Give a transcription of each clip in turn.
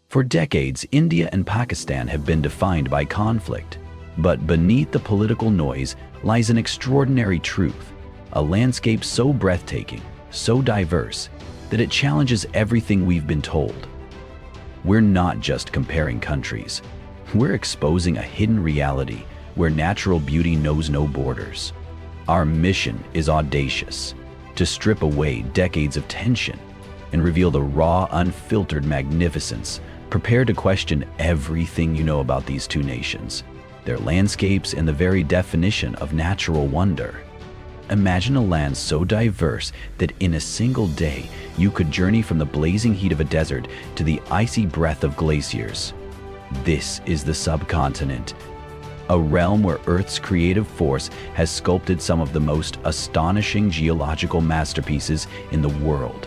For decades, India and Pakistan have been defined by conflict. But beneath the political noise lies an extraordinary truth, a landscape so breathtaking, so diverse, that it challenges everything we've been told. We're not just comparing countries. We're exposing a hidden reality where natural beauty knows no borders. Our mission is audacious, to strip away decades of tension and reveal the raw, unfiltered magnificence. Prepare to question everything you know about these two nations, their landscapes, and the very definition of natural wonder. Imagine a land so diverse that in a single day you could journey from the blazing heat of a desert to the icy breath of glaciers. This is the subcontinent, a realm where Earth's creative force has sculpted some of the most astonishing geological masterpieces in the world.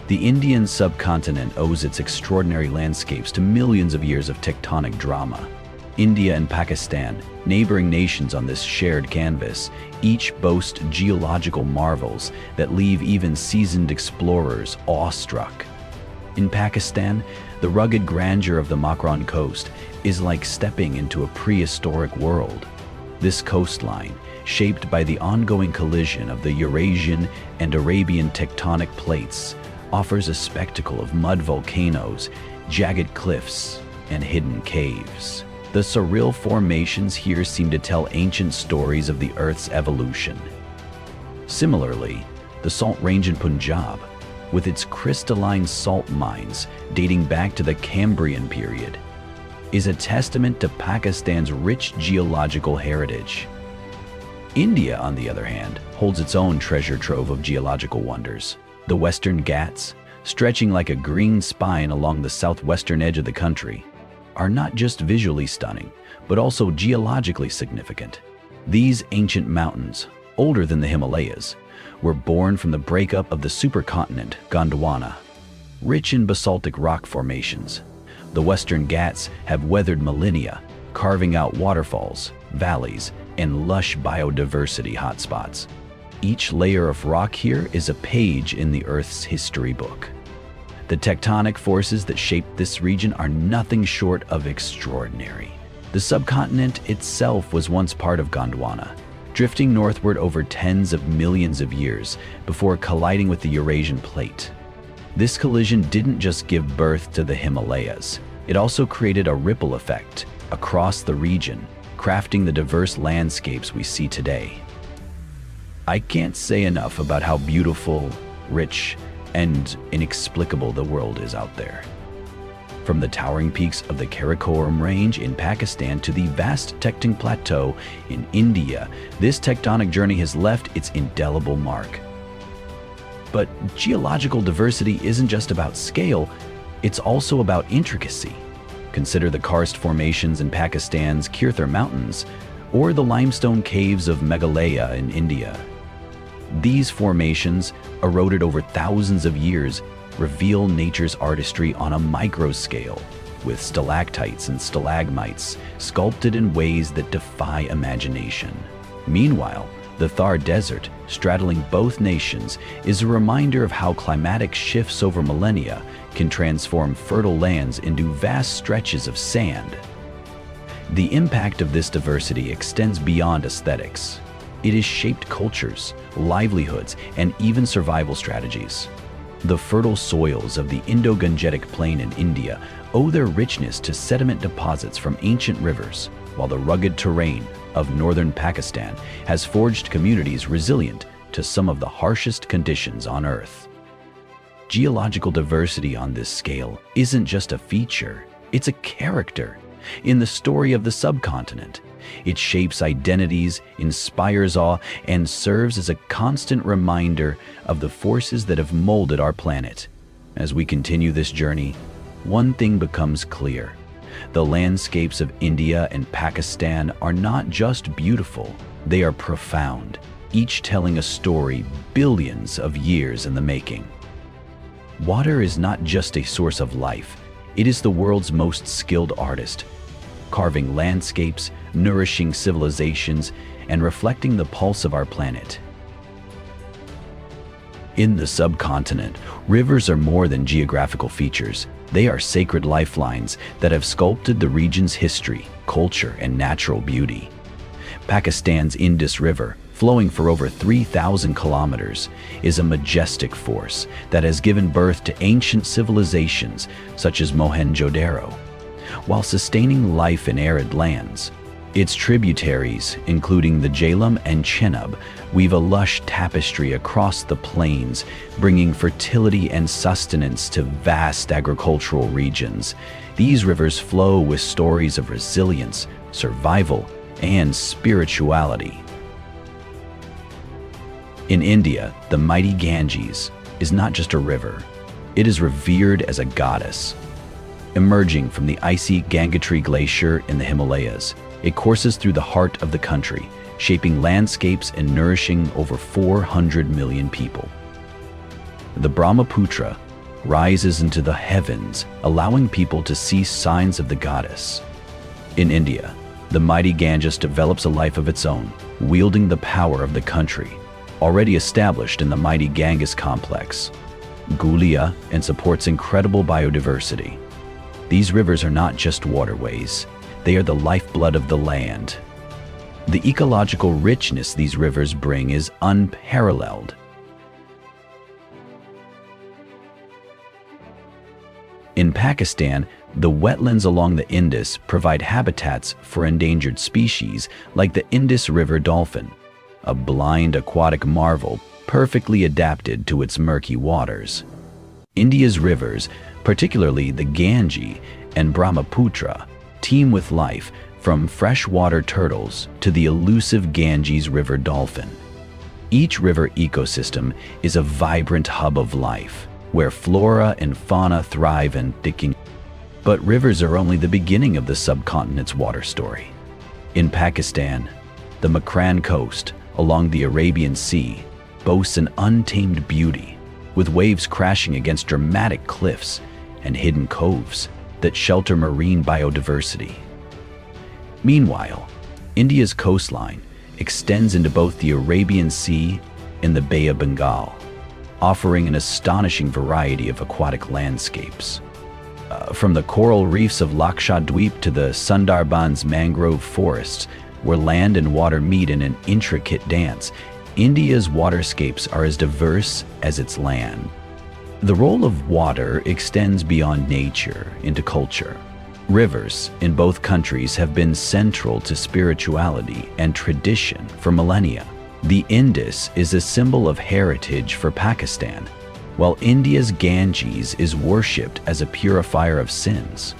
The Indian subcontinent owes its extraordinary landscapes to millions of years of tectonic drama. India and Pakistan, neighboring nations on this shared canvas, each boast geological marvels that leave even seasoned explorers awestruck. In Pakistan, the rugged grandeur of the Makran coast is like stepping into a prehistoric world. This coastline, shaped by the ongoing collision of the Eurasian and Arabian tectonic plates, offers a spectacle of mud volcanoes, jagged cliffs, and hidden caves. The surreal formations here seem to tell ancient stories of the Earth's evolution. Similarly, the Salt Range in Punjab, with its crystalline salt mines dating back to the Cambrian period, is a testament to Pakistan's rich geological heritage. India, on the other hand, holds its own treasure trove of geological wonders. The Western Ghats, stretching like a green spine along the southwestern edge of the country, are not just visually stunning, but also geologically significant. These ancient mountains, older than the Himalayas, were born from the breakup of the supercontinent Gondwana. Rich in basaltic rock formations, the Western Ghats have weathered millennia, carving out waterfalls, valleys, and lush biodiversity hotspots. Each layer of rock here is a page in the Earth's history book. The tectonic forces that shape this region are nothing short of extraordinary. The subcontinent itself was once part of Gondwana, drifting northward over tens of millions of years before colliding with the Eurasian plate. This collision didn't just give birth to the Himalayas, it also created a ripple effect across the region, crafting the diverse landscapes we see today. I can't say enough about how beautiful, rich, and inexplicable the world is out there. From the towering peaks of the Karakoram range in Pakistan to the vast Tecton Plateau in India, this tectonic journey has left its indelible mark. But geological diversity isn't just about scale, it's also about intricacy. Consider the karst formations in Pakistan's Kirthar Mountains or the limestone caves of Meghalaya in India. These formations, eroded over thousands of years, reveal nature's artistry on a micro scale, with stalactites and stalagmites sculpted in ways that defy imagination. Meanwhile, the Thar Desert, straddling both nations, is a reminder of how climatic shifts over millennia can transform fertile lands into vast stretches of sand. The impact of this diversity extends beyond aesthetics. It has shaped cultures, livelihoods, and even survival strategies. The fertile soils of the Indo-Gangetic Plain in India owe their richness to sediment deposits from ancient rivers, while the rugged terrain of northern Pakistan has forged communities resilient to some of the harshest conditions on Earth. Geological diversity on this scale isn't just a feature, it's a character in the story of the subcontinent. It shapes identities, inspires awe, and serves as a constant reminder of the forces that have molded our planet. As we continue this journey, one thing becomes clear. The landscapes of India and Pakistan are not just beautiful, they are profound, each telling a story billions of years in the making. Water is not just a source of life, it is the world's most skilled artist, carving landscapes, nourishing civilizations, and reflecting the pulse of our planet. In the subcontinent, rivers are more than geographical features. They are sacred lifelines that have sculpted the region's history, culture, and natural beauty. Pakistan's Indus River, flowing for over 3,000 kilometers, is a majestic force that has given birth to ancient civilizations such as Mohenjo-daro, while sustaining life in arid lands. Its tributaries, including the Jhelum and Chenab, weave a lush tapestry across the plains, bringing fertility and sustenance to vast agricultural regions. These rivers flow with stories of resilience, survival, and spirituality. In India, the mighty Ganges is not just a river, it is revered as a goddess. Emerging from the icy Gangotri Glacier in the Himalayas, it courses through the heart of the country, shaping landscapes and nourishing over 400 million people. The Brahmaputra rises into the heavens, allowing people to see signs of the goddess. In India, the mighty Ganges develops a life of its own, wielding the power of the country, already established in the mighty Ganges complex, Gulia, and supports incredible biodiversity. These rivers are not just waterways, they are the lifeblood of the land. The ecological richness these rivers bring is unparalleled. In Pakistan, the wetlands along the Indus provide habitats for endangered species like the Indus River dolphin, a blind aquatic marvel perfectly adapted to its murky waters. India's rivers, particularly the Ganges and Brahmaputra, teem with life, from freshwater turtles to the elusive Ganges River dolphin. Each river ecosystem is a vibrant hub of life, where flora and fauna thrive and decay. But rivers are only the beginning of the subcontinent's water story. In Pakistan, the Makran coast along the Arabian Sea boasts an untamed beauty, with waves crashing against dramatic cliffs and hidden coves that shelter marine biodiversity. Meanwhile, India's coastline extends into both the Arabian Sea and the Bay of Bengal, offering an astonishing variety of aquatic landscapes. From the coral reefs of Lakshadweep to the Sundarbans mangrove forests, where land and water meet in an intricate dance, India's waterscapes are as diverse as its land. The role of water extends beyond nature into culture. Rivers in both countries have been central to spirituality and tradition for millennia. The Indus is a symbol of heritage for Pakistan, while India's Ganges is worshipped as a purifier of sins.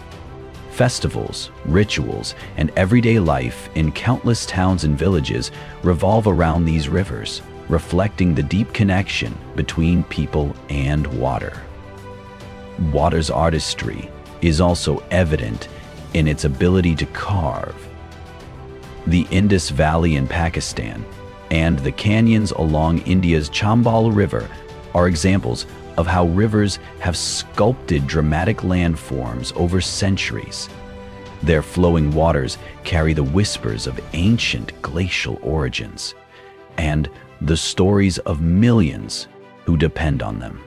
Festivals, rituals, and everyday life in countless towns and villages revolve around these rivers, reflecting the deep connection between people and water. Water's artistry is also evident in its ability to carve. The Indus Valley in Pakistan and the canyons along India's Chambal River are examples of how rivers have sculpted dramatic landforms over centuries. Their flowing waters carry the whispers of ancient glacial origins and the stories of millions who depend on them.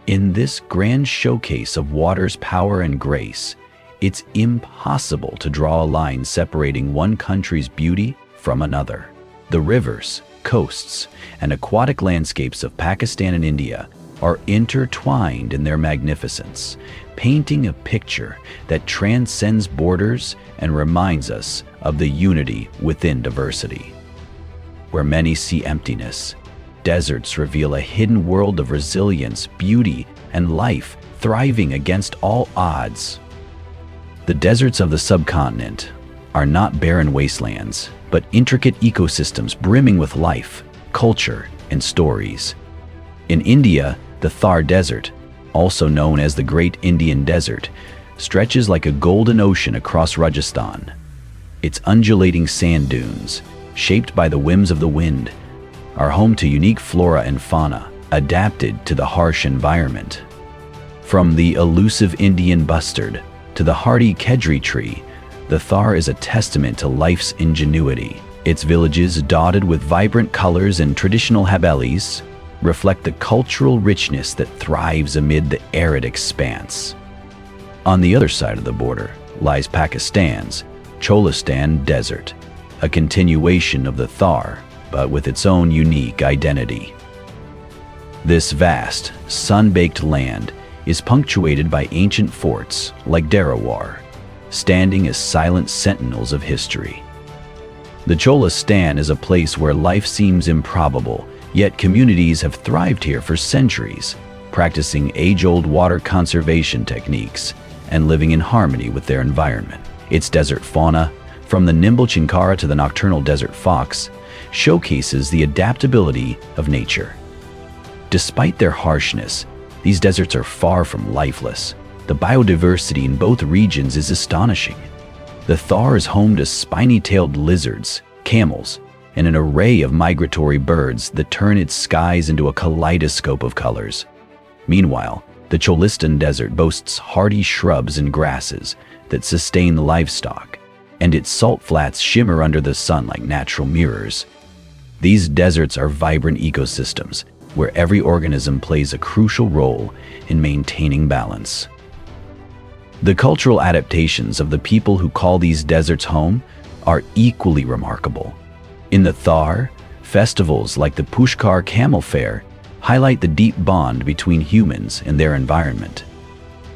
In this grand showcase of water's power and grace, it's impossible to draw a line separating one country's beauty from another. The rivers, coasts, and aquatic landscapes of Pakistan and India are intertwined in their magnificence, painting a picture that transcends borders and reminds us of the unity within diversity. Where many see emptiness, deserts reveal a hidden world of resilience, beauty, and life thriving against all odds. The deserts of the subcontinent are not barren wastelands, but intricate ecosystems brimming with life, culture, and stories. In India, the Thar Desert, also known as the Great Indian Desert, stretches like a golden ocean across Rajasthan. Its undulating sand dunes, shaped by the whims of the wind, are home to unique flora and fauna adapted to the harsh environment. From the elusive Indian bustard to the hardy kedri tree, the Thar is a testament to life's ingenuity. Its villages, dotted with vibrant colors and traditional havelis, reflect the cultural richness that thrives amid the arid expanse. On the other side of the border lies Pakistan's Cholistan Desert, a continuation of the Thar, but with its own unique identity. This vast, sun-baked land is punctuated by ancient forts like Darawar, standing as silent sentinels of history. The Cholistan is a place where life seems improbable, yet communities have thrived here for centuries, practicing age-old water conservation techniques and living in harmony with their environment. Its desert fauna, from the nimble chinkara to the nocturnal desert fox, showcases the adaptability of nature. Despite their harshness, these deserts are far from lifeless. The biodiversity in both regions is astonishing. The Thar is home to spiny-tailed lizards, camels, and an array of migratory birds that turn its skies into a kaleidoscope of colors. Meanwhile, the Cholistan Desert boasts hardy shrubs and grasses that sustain the livestock, and its salt flats shimmer under the sun like natural mirrors. These deserts are vibrant ecosystems where every organism plays a crucial role in maintaining balance. The cultural adaptations of the people who call these deserts home are equally remarkable. In the Thar, festivals like the Pushkar Camel Fair highlight the deep bond between humans and their environment.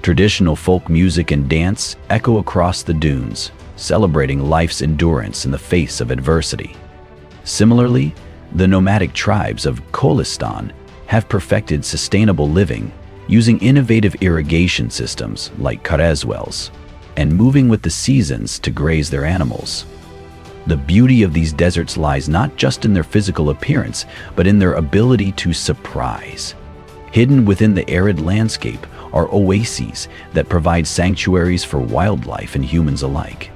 Traditional folk music and dance echo across the dunes, celebrating life's endurance in the face of adversity. Similarly, the nomadic tribes of Cholistan have perfected sustainable living using innovative irrigation systems like Kareswells and moving with the seasons to graze their animals. The beauty of these deserts lies not just in their physical appearance, but in their ability to surprise. Hidden within the arid landscape are oases that provide sanctuaries for wildlife and humans alike.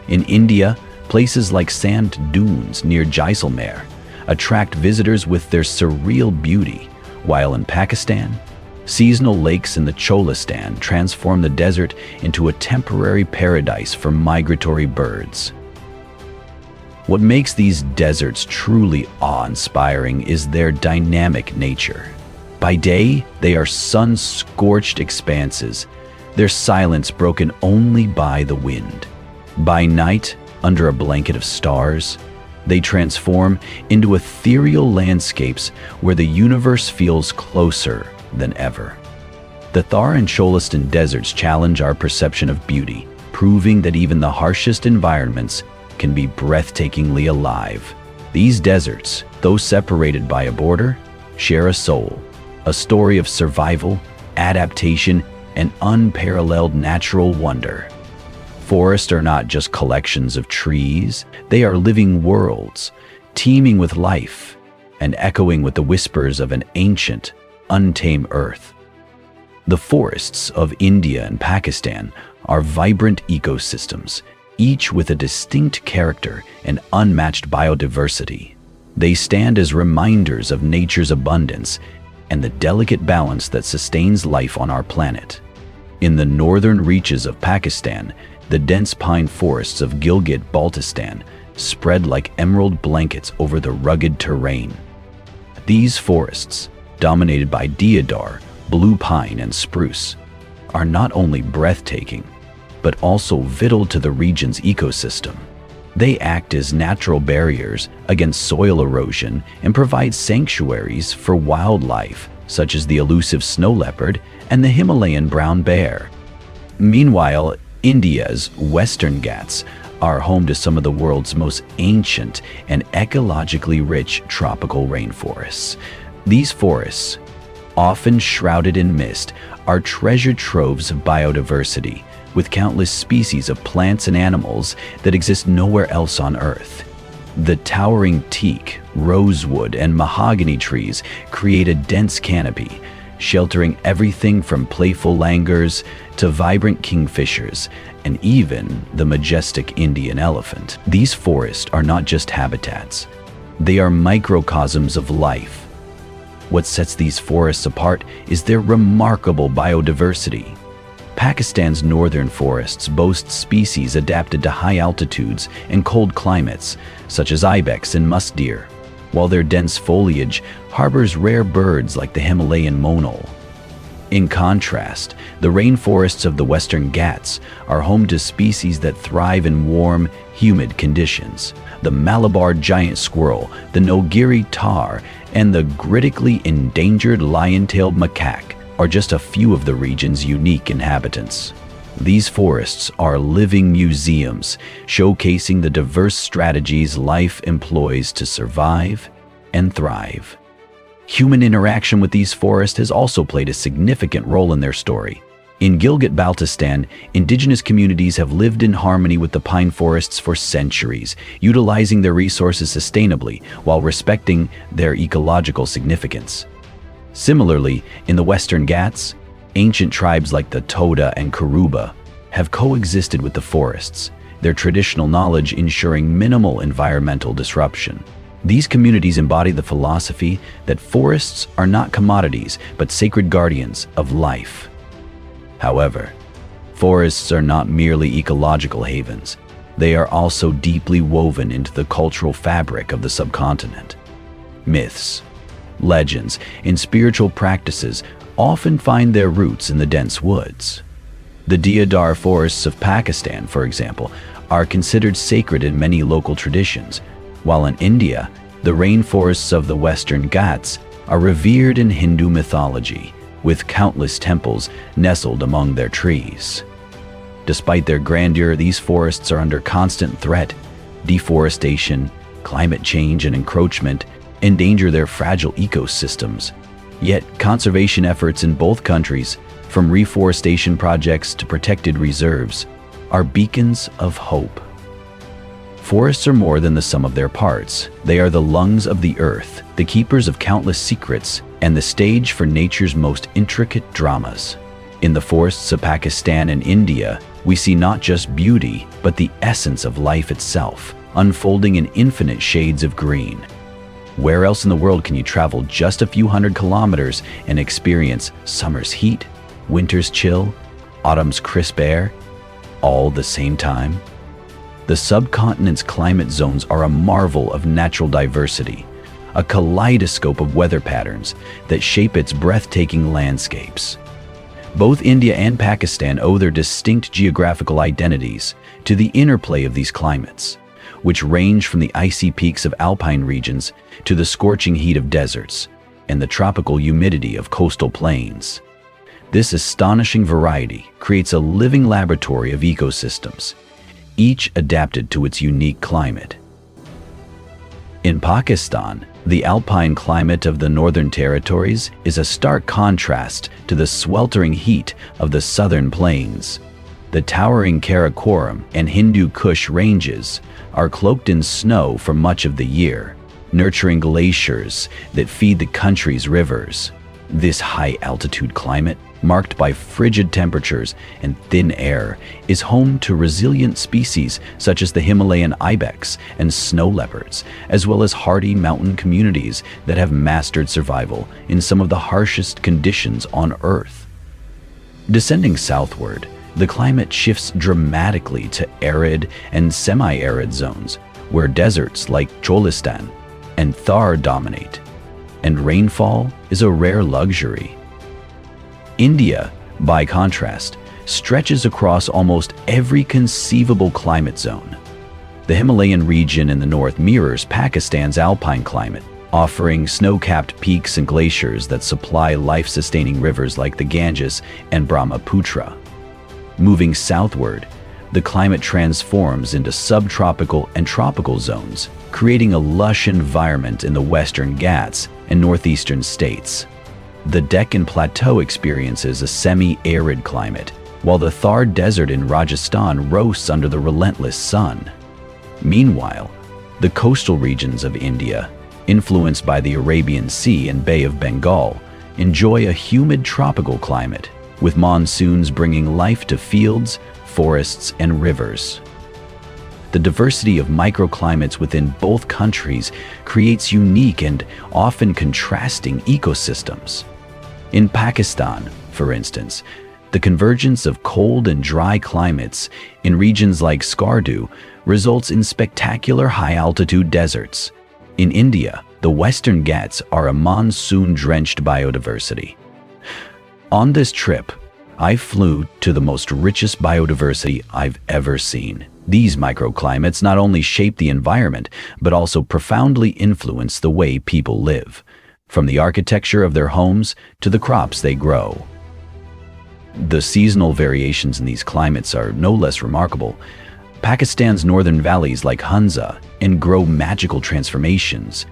In India, places like sand dunes near Jaisalmer attract visitors with their surreal beauty, while in Pakistan, seasonal lakes in the Cholistan transform the desert into a temporary paradise for migratory birds. What makes these deserts truly awe-inspiring is their dynamic nature. By day, they are sun-scorched expanses, their silence broken only by the wind. By night, under a blanket of stars, they transform into ethereal landscapes where the universe feels closer than ever. The Thar and Cholistan deserts challenge our perception of beauty, proving that even the harshest environments can be breathtakingly alive. These deserts, though separated by a border, share a soul, a story of survival, adaptation, and unparalleled natural wonder. Forests are not just collections of trees, they are living worlds, teeming with life and echoing with the whispers of an ancient, untamed earth. The forests of India and Pakistan are vibrant ecosystems, each with a distinct character and unmatched biodiversity. They stand as reminders of nature's abundance and the delicate balance that sustains life on our planet. In the northern reaches of Pakistan, the dense pine forests of Gilgit-Baltistan spread like emerald blankets over the rugged terrain. These forests, dominated by deodar, blue pine, and spruce, are not only breathtaking, but also vital to the region's ecosystem. They act as natural barriers against soil erosion and provide sanctuaries for wildlife, such as the elusive snow leopard and the Himalayan brown bear. Meanwhile, India's Western Ghats are home to some of the world's most ancient and ecologically rich tropical rainforests. These forests, often shrouded in mist, are treasured troves of biodiversity, with countless species of plants and animals that exist nowhere else on Earth. The towering teak, rosewood, and mahogany trees create a dense canopy, sheltering everything from playful langurs to vibrant kingfishers, and even the majestic Indian elephant. These forests are not just habitats, they are microcosms of life. What sets these forests apart is their remarkable biodiversity. Pakistan's northern forests boast species adapted to high altitudes and cold climates, such as ibex and musk deer, while their dense foliage harbors rare birds like the Himalayan monal. In contrast, the rainforests of the Western Ghats are home to species that thrive in warm, humid conditions. The Malabar giant squirrel, the Nilgiri tahr, and the critically endangered lion-tailed macaque are just a few of the region's unique inhabitants. These forests are living museums, showcasing the diverse strategies life employs to survive and thrive. Human interaction with these forests has also played a significant role in their story. In Gilgit-Baltistan, indigenous communities have lived in harmony with the pine forests for centuries, utilizing their resources sustainably while respecting their ecological significance. Similarly, in the Western Ghats, ancient tribes like the Toda and Kuruba have coexisted with the forests, their traditional knowledge ensuring minimal environmental disruption. These communities embody the philosophy that forests are not commodities but sacred guardians of life. However, forests are not merely ecological havens. They are also deeply woven into the cultural fabric of the subcontinent. Myths, legends, and spiritual practices often find their roots in the dense woods. The deodar forests of Pakistan, for example, are considered sacred in many local traditions, while in India, the rainforests of the Western Ghats are revered in Hindu mythology, with countless temples nestled among their trees. Despite their grandeur, these forests are under constant threat. Deforestation, climate change, and encroachment endanger their fragile ecosystems. Yet, conservation efforts in both countries, from reforestation projects to protected reserves, are beacons of hope. Forests are more than the sum of their parts. They are the lungs of the earth, the keepers of countless secrets, and the stage for nature's most intricate dramas. In the forests of Pakistan and India, we see not just beauty, but the essence of life itself, unfolding in infinite shades of green. Where else in the world can you travel just a few hundred kilometers and experience summer's heat, winter's chill, autumn's crisp air, all the same time? The subcontinent's climate zones are a marvel of natural diversity, a kaleidoscope of weather patterns that shape its breathtaking landscapes. Both India and Pakistan owe their distinct geographical identities to the interplay of these climates, which range from the icy peaks of alpine regions to the scorching heat of deserts and the tropical humidity of coastal plains. This astonishing variety creates a living laboratory of ecosystems, each adapted to its unique climate. In Pakistan, the alpine climate of the Northern Territories is a stark contrast to the sweltering heat of the southern plains. The towering Karakoram and Hindu Kush ranges are cloaked in snow for much of the year, nurturing glaciers that feed the country's rivers. This high-altitude climate, marked by frigid temperatures and thin air, is home to resilient species such as the Himalayan ibex and snow leopards, as well as hardy mountain communities that have mastered survival in some of the harshest conditions on Earth. Descending southward, the climate shifts dramatically to arid and semi-arid zones, where deserts like Cholistan and Thar dominate, and rainfall is a rare luxury. India, by contrast, stretches across almost every conceivable climate zone. The Himalayan region in the north mirrors Pakistan's alpine climate, offering snow-capped peaks and glaciers that supply life-sustaining rivers like the Ganges and Brahmaputra. Moving southward, the climate transforms into subtropical and tropical zones, creating a lush environment in the Western Ghats and northeastern states. The Deccan Plateau experiences a semi-arid climate, while the Thar Desert in Rajasthan roasts under the relentless sun. Meanwhile, the coastal regions of India, influenced by the Arabian Sea and Bay of Bengal, enjoy a humid tropical climate, with monsoons bringing life to fields, forests, and rivers. The diversity of microclimates within both countries creates unique and often contrasting ecosystems. In Pakistan, for instance, the convergence of cold and dry climates in regions like Skardu results in spectacular high-altitude deserts. In India, the Western Ghats are a monsoon-drenched biodiversity. On this trip, I flew to the most richest biodiversity I've ever seen. These microclimates not only shape the environment, but also profoundly influence the way people live, from the architecture of their homes to the crops they grow. The seasonal variations in these climates are no less remarkable. Pakistan's northern valleys like Hunza grow magical transformations,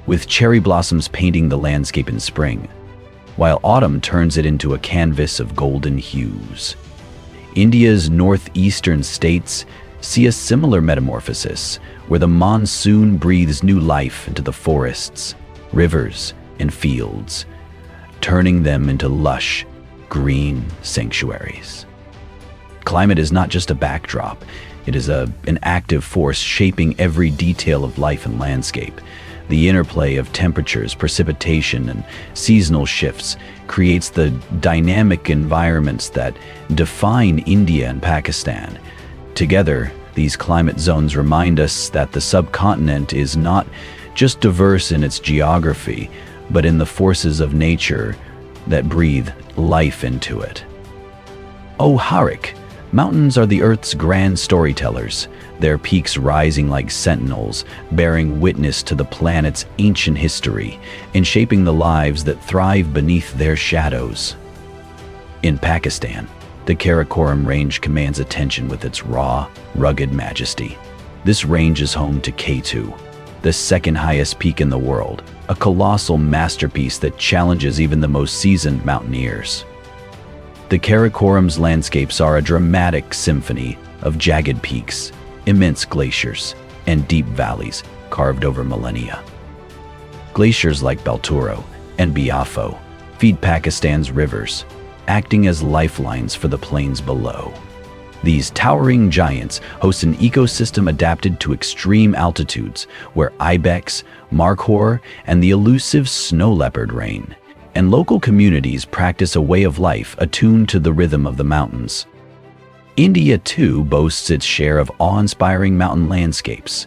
with cherry blossoms painting the landscape in spring, while autumn turns it into a canvas of golden hues. India's northeastern states see a similar metamorphosis, where the monsoon breathes new life into the forests, rivers, and fields, turning them into lush, green sanctuaries. Climate is not just a backdrop, it is an active force shaping every detail of life and landscape. The interplay of temperatures, precipitation, and seasonal shifts creates the dynamic environments that define India and Pakistan. Together, these climate zones remind us that the subcontinent is not just diverse in its geography, but in the forces of nature that breathe life into it. Oh Harik, mountains are the Earth's grand storytellers, their peaks rising like sentinels, bearing witness to the planet's ancient history and shaping the lives that thrive beneath their shadows. In Pakistan, the Karakoram range commands attention with its raw, rugged majesty. This range is home to K2, the second highest peak in the world, a colossal masterpiece that challenges even the most seasoned mountaineers. The Karakoram's landscapes are a dramatic symphony of jagged peaks, immense glaciers, and deep valleys carved over millennia. Glaciers like Baltoro and Biafo feed Pakistan's rivers, acting as lifelines for the plains below. These towering giants host an ecosystem adapted to extreme altitudes where ibex, markhor, and the elusive snow leopard reign, and local communities practice a way of life attuned to the rhythm of the mountains. India, too, boasts its share of awe-inspiring mountain landscapes.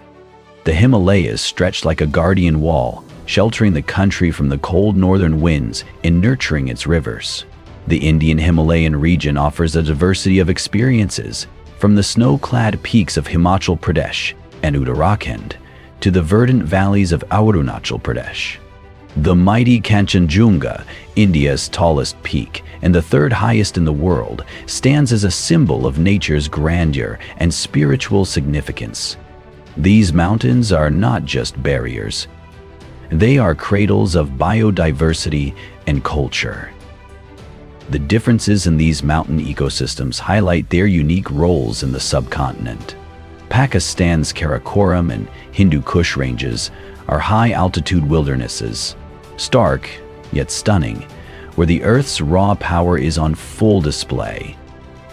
The Himalayas stretch like a guardian wall, sheltering the country from the cold northern winds and nurturing its rivers. The Indian Himalayan region offers a diversity of experiences, from the snow-clad peaks of Himachal Pradesh and Uttarakhand to the verdant valleys of Arunachal Pradesh. The mighty Kanchenjunga, India's tallest peak and the third highest in the world, stands as a symbol of nature's grandeur and spiritual significance. These mountains are not just barriers. They are cradles of biodiversity and culture. The differences in these mountain ecosystems highlight their unique roles in the subcontinent. Pakistan's Karakoram and Hindu Kush ranges are high-altitude wildernesses, stark yet stunning, where the Earth's raw power is on full display.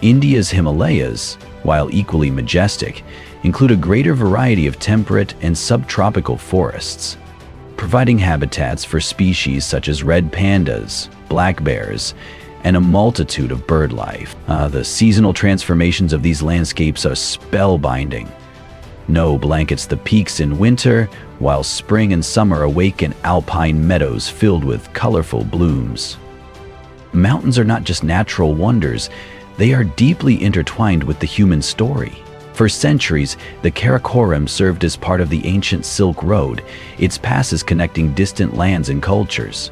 India's Himalayas, while equally majestic, include a greater variety of temperate and subtropical forests, providing habitats for species such as red pandas, black bears, and a multitude of bird life. The seasonal transformations of these landscapes are spellbinding. Snow blankets the peaks in winter, while spring and summer awaken alpine meadows filled with colorful blooms. Mountains are not just natural wonders, they are deeply intertwined with the human story. For centuries, the Karakoram served as part of the ancient Silk Road, its passes connecting distant lands and cultures.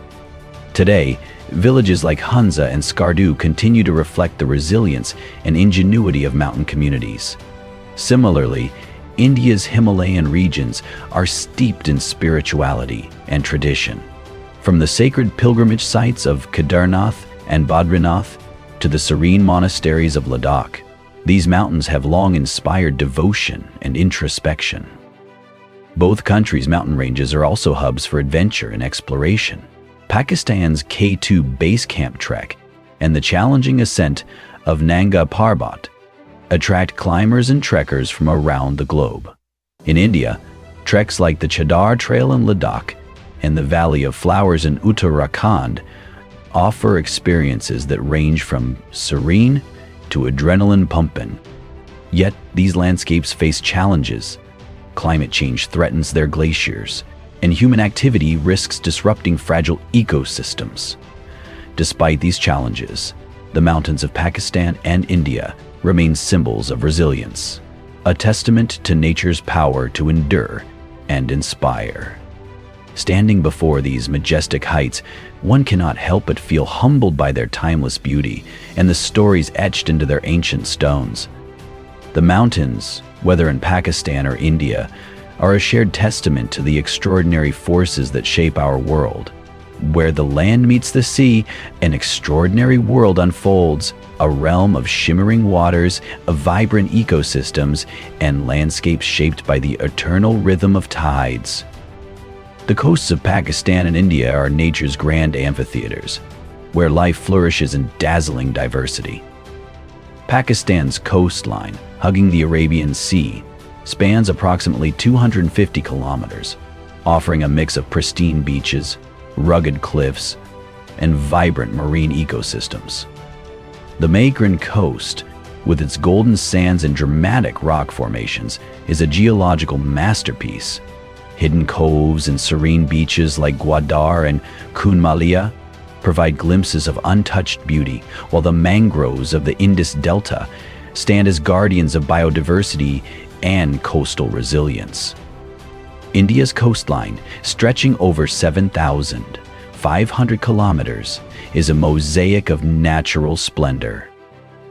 Today, villages like Hunza and Skardu continue to reflect the resilience and ingenuity of mountain communities. Similarly, India's Himalayan regions are steeped in spirituality and tradition. From the sacred pilgrimage sites of Kedarnath and Badrinath to the serene monasteries of Ladakh, these mountains have long inspired devotion and introspection. Both countries' mountain ranges are also hubs for adventure and exploration. Pakistan's K2 base camp trek and the challenging ascent of Nanga Parbat attract climbers and trekkers from around the globe. In India, treks like the Chadar Trail in Ladakh and the Valley of Flowers in Uttarakhand offer experiences that range from serene to adrenaline-pumping. Yet, these landscapes face challenges. Climate change threatens their glaciers, and human activity risks disrupting fragile ecosystems. Despite these challenges, the mountains of Pakistan and India remain symbols of resilience, a testament to nature's power to endure and inspire. Standing before these majestic heights, one cannot help but feel humbled by their timeless beauty and the stories etched into their ancient stones. The mountains, whether in Pakistan or India, are a shared testament to the extraordinary forces that shape our world. Where the land meets the sea, an extraordinary world unfolds, a realm of shimmering waters, of vibrant ecosystems, and landscapes shaped by the eternal rhythm of tides. The coasts of Pakistan and India are nature's grand amphitheaters, where life flourishes in dazzling diversity. Pakistan's coastline, hugging the Arabian Sea, spans approximately 250 kilometers, offering a mix of pristine beaches, rugged cliffs, and vibrant marine ecosystems. The Maghreb coast, with its golden sands and dramatic rock formations, is a geological masterpiece. Hidden coves and serene beaches like Gwadar and Kunmalia provide glimpses of untouched beauty, while the mangroves of the Indus Delta stand as guardians of biodiversity and coastal resilience. India's coastline, stretching over 7,500 kilometers, is a mosaic of natural splendor.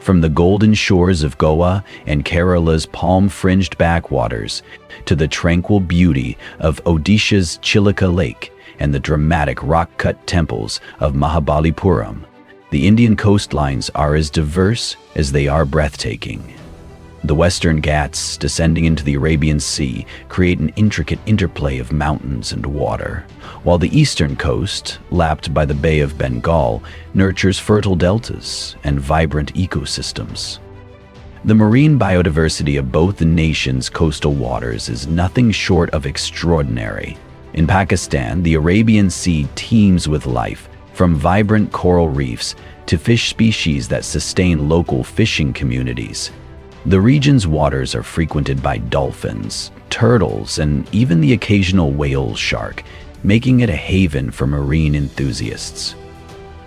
From the golden shores of Goa and Kerala's palm-fringed backwaters to the tranquil beauty of Odisha's Chilika Lake and the dramatic rock-cut temples of Mahabalipuram, the Indian coastlines are as diverse as they are breathtaking. The Western Ghats, descending into the Arabian Sea, create an intricate interplay of mountains and water, while the eastern coast, lapped by the Bay of Bengal, nurtures fertile deltas and vibrant ecosystems. The marine biodiversity of both the nations' coastal waters is nothing short of extraordinary. In Pakistan, the Arabian Sea teems with life, from vibrant coral reefs to fish species that sustain local fishing communities. The region's waters are frequented by dolphins, turtles, and even the occasional whale shark, making it a haven for marine enthusiasts.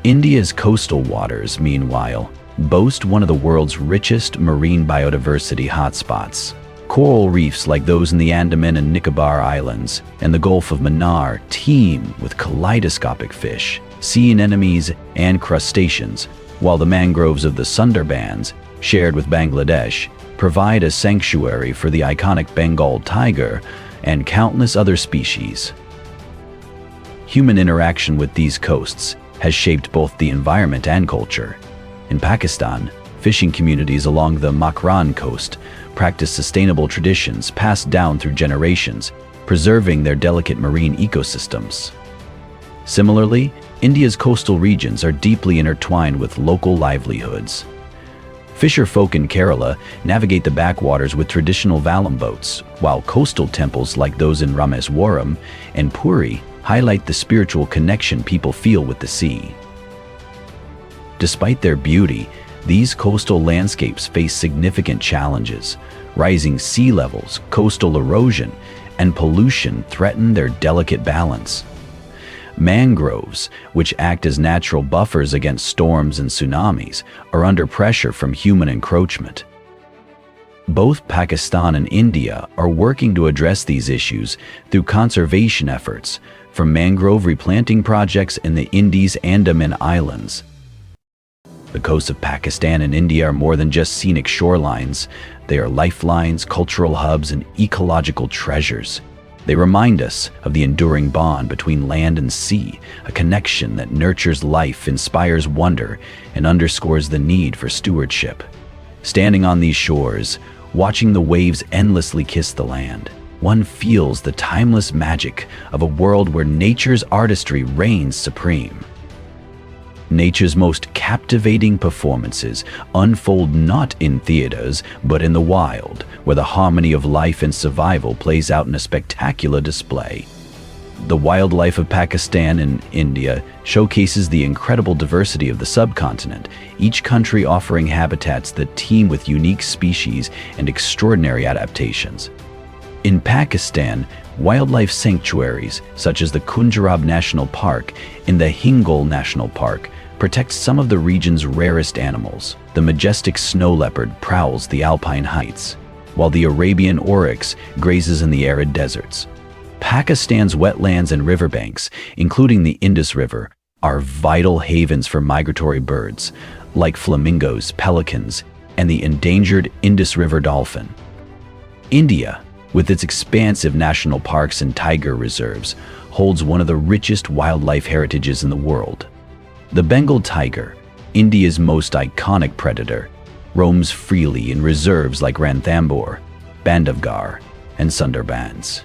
India's coastal waters, meanwhile, boast one of the world's richest marine biodiversity hotspots. Coral reefs like those in the Andaman and Nicobar Islands and the Gulf of Mannar teem with kaleidoscopic fish, sea anemones, and crustaceans, while the mangroves of the Sundarbans, shared with Bangladesh, provide a sanctuary for the iconic Bengal tiger and countless other species. Human interaction with these coasts has shaped both the environment and culture. In Pakistan, fishing communities along the Makran coast practice sustainable traditions passed down through generations, preserving their delicate marine ecosystems. Similarly, India's coastal regions are deeply intertwined with local livelihoods. Fisher folk in Kerala navigate the backwaters with traditional vallum boats, while coastal temples like those in Rameswaram and Puri highlight the spiritual connection people feel with the sea. Despite their beauty, these coastal landscapes face significant challenges. Rising sea levels, coastal erosion, and pollution threaten their delicate balance. Mangroves, which act as natural buffers against storms and tsunamis, are under pressure from human encroachment. Both Pakistan and India are working to address these issues through conservation efforts, from mangrove replanting projects in the Indies Andaman Islands. The coasts of Pakistan and India are more than just scenic shorelines. They are lifelines, cultural hubs, and ecological treasures. They remind us of the enduring bond between land and sea, a connection that nurtures life, inspires wonder, and underscores the need for stewardship. Standing on these shores, watching the waves endlessly kiss the land, one feels the timeless magic of a world where nature's artistry reigns supreme. Nature's most captivating performances unfold not in theaters, but in the wild, where the harmony of life and survival plays out in a spectacular display. The wildlife of Pakistan and India showcases the incredible diversity of the subcontinent, each country offering habitats that teem with unique species and extraordinary adaptations. In Pakistan, wildlife sanctuaries such as the Kunjarab National Park and the Hingol National Park protects some of the region's rarest animals. The majestic snow leopard prowls the alpine heights, while the Arabian oryx grazes in the arid deserts. Pakistan's wetlands and riverbanks, including the Indus River, are vital havens for migratory birds, like flamingos, pelicans, and the endangered Indus River dolphin. India, with its expansive national parks and tiger reserves, holds one of the richest wildlife heritages in the world. The Bengal tiger, India's most iconic predator, roams freely in reserves like Ranthambore, Bandhavgarh, and Sundarbans.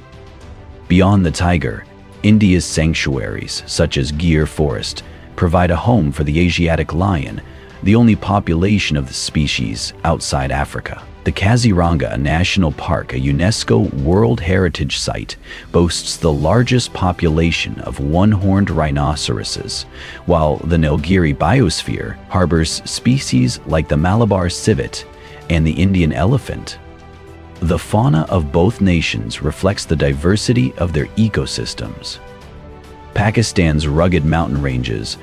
Beyond the tiger, India's sanctuaries, such as Gir Forest, provide a home for the Asiatic lion, the only population of the species outside Africa. The Kaziranga National Park, a UNESCO World Heritage Site, boasts the largest population of one-horned rhinoceroses, while the Nilgiri Biosphere harbors species like the Malabar civet and the Indian elephant. The fauna of both nations reflects the diversity of their ecosystems. Pakistan's rugged mountain ranges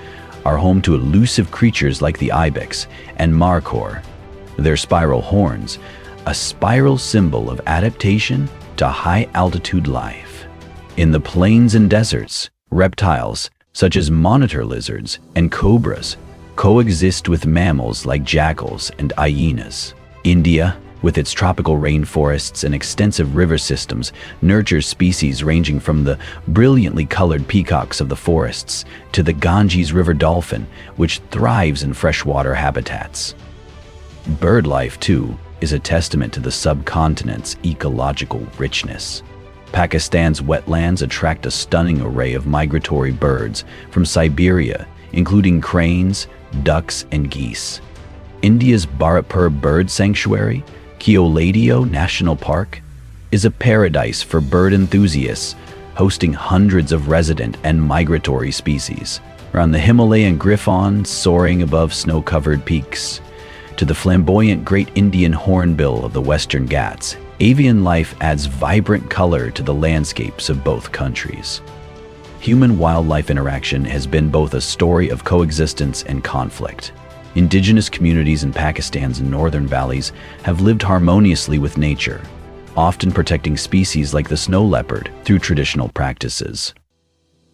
are home to elusive creatures like the ibex and markhor, their spiral horns, a spiral symbol of adaptation to high-altitude life. In the plains and deserts, reptiles such as monitor lizards and cobras coexist with mammals like jackals and hyenas. India, with its tropical rainforests and extensive river systems, nurtures species ranging from the brilliantly colored peacocks of the forests to the Ganges River dolphin, which thrives in freshwater habitats. Bird life, too, is a testament to the subcontinent's ecological richness. Pakistan's wetlands attract a stunning array of migratory birds from Siberia, including cranes, ducks, and geese. India's Bharatpur Bird Sanctuary, Keoladeo National Park, is a paradise for bird enthusiasts, hosting hundreds of resident and migratory species. From the Himalayan griffon soaring above snow-covered peaks, to the flamboyant Great Indian Hornbill of the Western Ghats, avian life adds vibrant color to the landscapes of both countries. Human-wildlife interaction has been both a story of coexistence and conflict. Indigenous communities in Pakistan's northern valleys have lived harmoniously with nature, often protecting species like the snow leopard through traditional practices.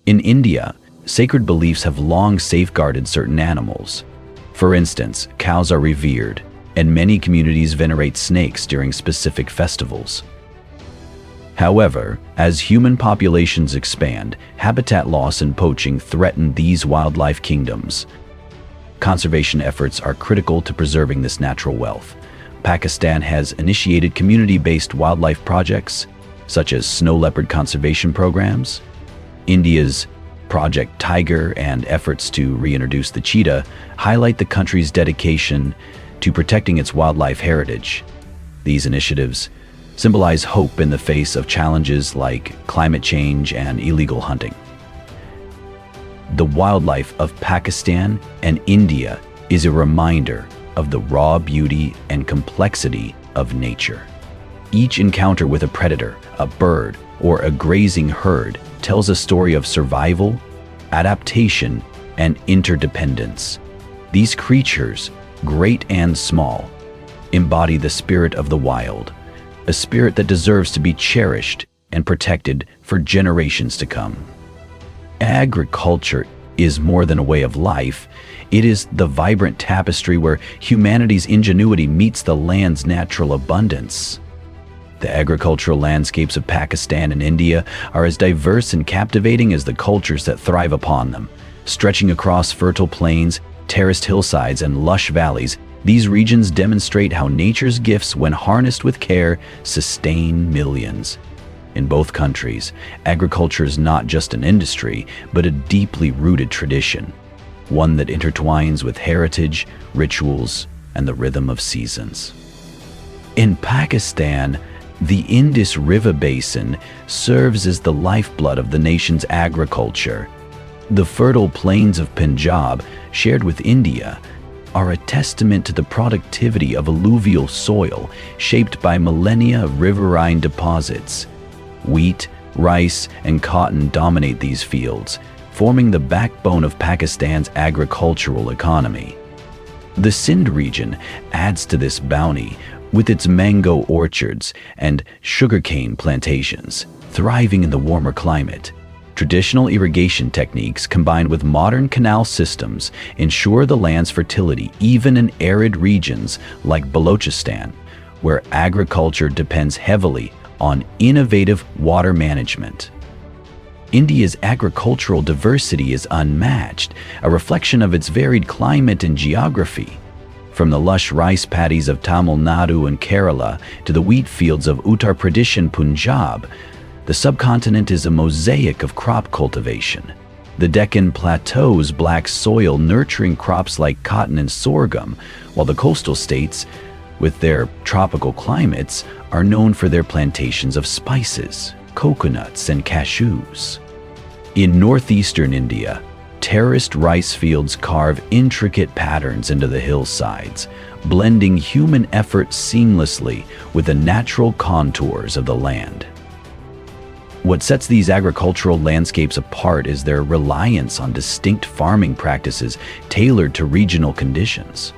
In India, sacred beliefs have long safeguarded certain animals. For instance, cows are revered, and many communities venerate snakes during specific festivals. However, as human populations expand, habitat loss and poaching threaten these wildlife kingdoms. Conservation efforts are critical to preserving this natural wealth. Pakistan has initiated community-based wildlife projects, such as snow leopard conservation programs. India's Project Tiger and efforts to reintroduce the cheetah highlight the country's dedication to protecting its wildlife heritage. These initiatives symbolize hope in the face of challenges like climate change and illegal hunting. The wildlife of Pakistan and India is a reminder of the raw beauty and complexity of nature. Each encounter with a predator, a bird, or a grazing herd tells a story of survival, adaptation, and interdependence. These creatures, great and small, embody the spirit of the wild, a spirit that deserves to be cherished and protected for generations to come. Agriculture is more than a way of life. It is the vibrant tapestry where humanity's ingenuity meets the land's natural abundance. The agricultural landscapes of Pakistan and India are as diverse and captivating as the cultures that thrive upon them. Stretching across fertile plains, terraced hillsides, and lush valleys, these regions demonstrate how nature's gifts, when harnessed with care, sustain millions. In both countries, agriculture is not just an industry, but a deeply rooted tradition, one that intertwines with heritage, rituals, and the rhythm of seasons. In Pakistan, the Indus River Basin serves as the lifeblood of the nation's agriculture. The fertile plains of Punjab, shared with India, are a testament to the productivity of alluvial soil shaped by millennia of riverine deposits. Wheat, rice, and cotton dominate these fields, forming the backbone of Pakistan's agricultural economy. The Sindh region adds to this bounty with its mango orchards and sugarcane plantations, thriving in the warmer climate. Traditional irrigation techniques combined with modern canal systems ensure the land's fertility even in arid regions like Balochistan, where agriculture depends heavily on innovative water management. India's agricultural diversity is unmatched, a reflection of its varied climate and geography. From the lush rice paddies of Tamil Nadu and Kerala to the wheat fields of Uttar Pradesh and Punjab, the subcontinent is a mosaic of crop cultivation. The Deccan Plateau's black soil nurturing crops like cotton and sorghum, while the coastal states, with their tropical climates, are known for their plantations of spices, coconuts, and cashews. In northeastern India, terraced rice fields carve intricate patterns into the hillsides, blending human effort seamlessly with the natural contours of the land. What sets these agricultural landscapes apart is their reliance on distinct farming practices tailored to regional conditions.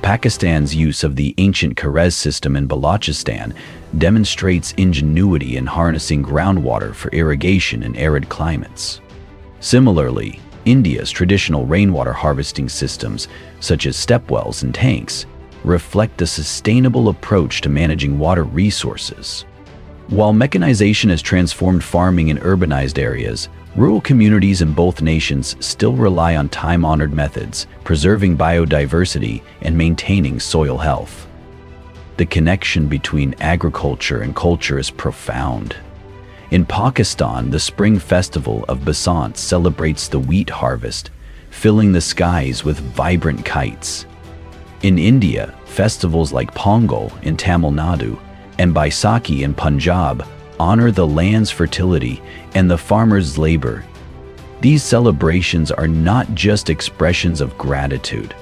Pakistan's use of the ancient Karez system in Balochistan demonstrates ingenuity in harnessing groundwater for irrigation in arid climates. Similarly, India's traditional rainwater harvesting systems, such as stepwells and tanks, reflect a sustainable approach to managing water resources. While mechanization has transformed farming in urbanized areas, rural communities in both nations still rely on time-honored methods, preserving biodiversity and maintaining soil health. The connection between agriculture and culture is profound. In Pakistan, the Spring Festival of Basant celebrates the wheat harvest, filling the skies with vibrant kites. In India, festivals like Pongal in Tamil Nadu and Baisakhi in Punjab honor the land's fertility and the farmer's labor. These celebrations are not just expressions of gratitude,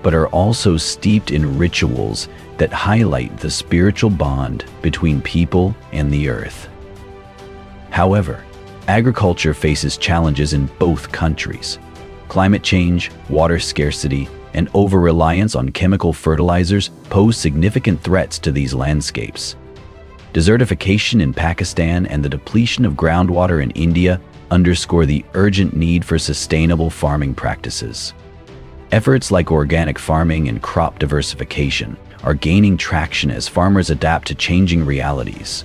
but are also steeped in rituals that highlight the spiritual bond between people and the earth. However, agriculture faces challenges in both countries. Climate change, water scarcity, and over-reliance on chemical fertilizers pose significant threats to these landscapes. Desertification in Pakistan and the depletion of groundwater in India underscore the urgent need for sustainable farming practices. Efforts like organic farming and crop diversification are gaining traction as farmers adapt to changing realities.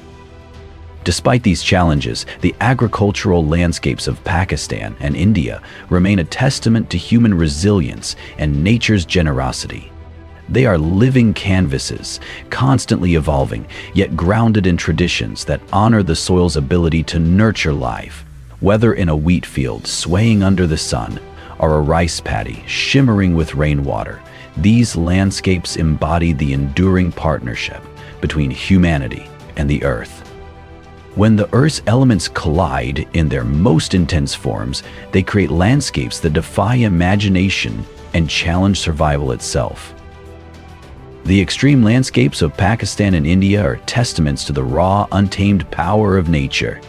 Despite these challenges, the agricultural landscapes of Pakistan and India remain a testament to human resilience and nature's generosity. They are living canvases, constantly evolving, yet grounded in traditions that honor the soil's ability to nurture life. Whether in a wheat field swaying under the sun or a rice paddy shimmering with rainwater, these landscapes embody the enduring partnership between humanity and the earth. When the Earth's elements collide in their most intense forms, they create landscapes that defy imagination and challenge survival itself. The extreme landscapes of Pakistan and India are testaments to the raw, untamed power of nature.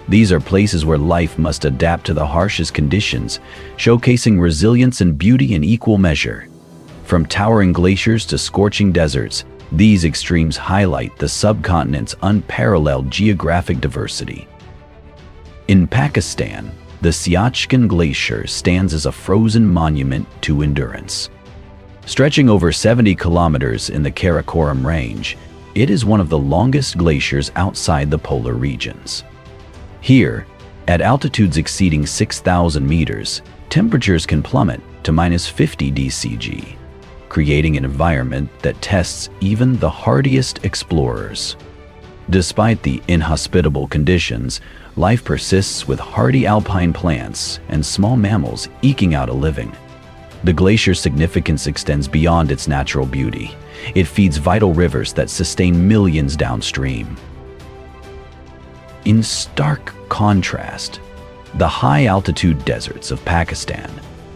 These are places where life must adapt to the harshest conditions, showcasing resilience and beauty in equal measure. From towering glaciers to scorching deserts, these extremes highlight the subcontinent's unparalleled geographic diversity. In Pakistan, the Siachen Glacier stands as a frozen monument to endurance. Stretching over 70 kilometers in the Karakoram range, it is one of the longest glaciers outside the polar regions. Here, at altitudes exceeding 6,000 meters, temperatures can plummet to -50 dCG, creating an environment that tests even the hardiest explorers. Despite the inhospitable conditions, life persists with hardy alpine plants and small mammals eking out a living. The glacier's significance extends beyond its natural beauty. It feeds vital rivers that sustain millions downstream. In stark contrast, the high-altitude deserts of Pakistan,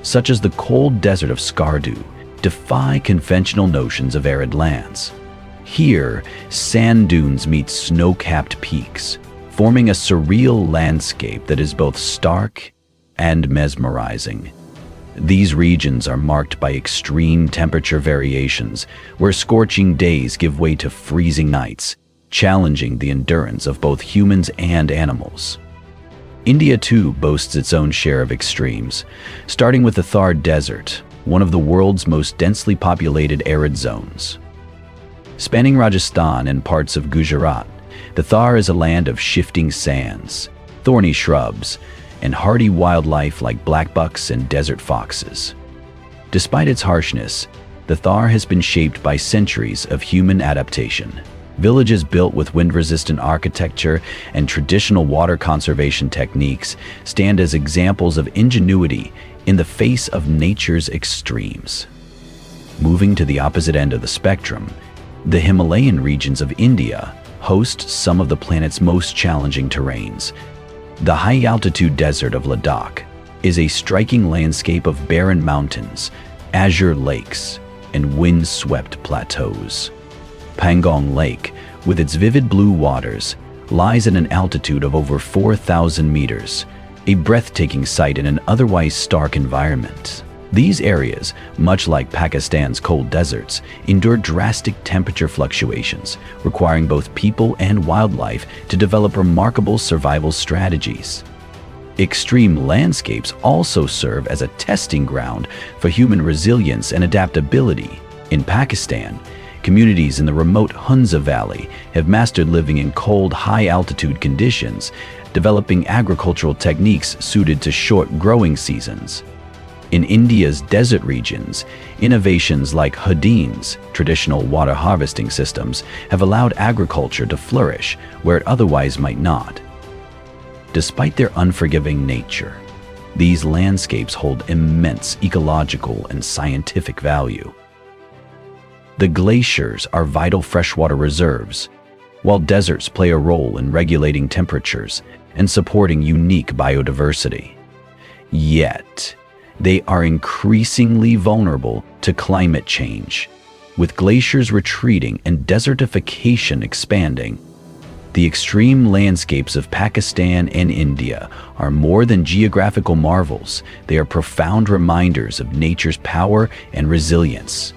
such as the cold desert of Skardu, defy conventional notions of arid lands. Here, sand dunes meet snow-capped peaks, forming a surreal landscape that is both stark and mesmerizing. These regions are marked by extreme temperature variations, where scorching days give way to freezing nights, challenging the endurance of both humans and animals. India too boasts its own share of extremes, starting with the Thar Desert, one of the world's most densely populated arid zones. Spanning Rajasthan and parts of Gujarat, the Thar is a land of shifting sands, thorny shrubs, and hardy wildlife like blackbucks and desert foxes. Despite its harshness, the Thar has been shaped by centuries of human adaptation. Villages built with wind-resistant architecture and traditional water conservation techniques stand as examples of ingenuity in the face of nature's extremes. Moving to the opposite end of the spectrum, the Himalayan regions of India host some of the planet's most challenging terrains. The high-altitude desert of Ladakh is a striking landscape of barren mountains, azure lakes, and wind-swept plateaus. Pangong Lake, with its vivid blue waters, lies at an altitude of over 4,000 meters, a breathtaking sight in an otherwise stark environment. These areas, much like Pakistan's cold deserts, endure drastic temperature fluctuations, requiring both people and wildlife to develop remarkable survival strategies. Extreme landscapes also serve as a testing ground for human resilience and adaptability. In Pakistan, communities in the remote Hunza Valley have mastered living in cold, high-altitude conditions, developing agricultural techniques suited to short growing seasons. In India's desert regions, innovations like Hadins, traditional water harvesting systems, have allowed agriculture to flourish where it otherwise might not. Despite their unforgiving nature, these landscapes hold immense ecological and scientific value. The glaciers are vital freshwater reserves, while deserts play a role in regulating temperatures and supporting unique biodiversity. Yet, they are increasingly vulnerable to climate change. With glaciers retreating and desertification expanding, the extreme landscapes of Pakistan and India are more than geographical marvels. They are profound reminders of nature's power and resilience.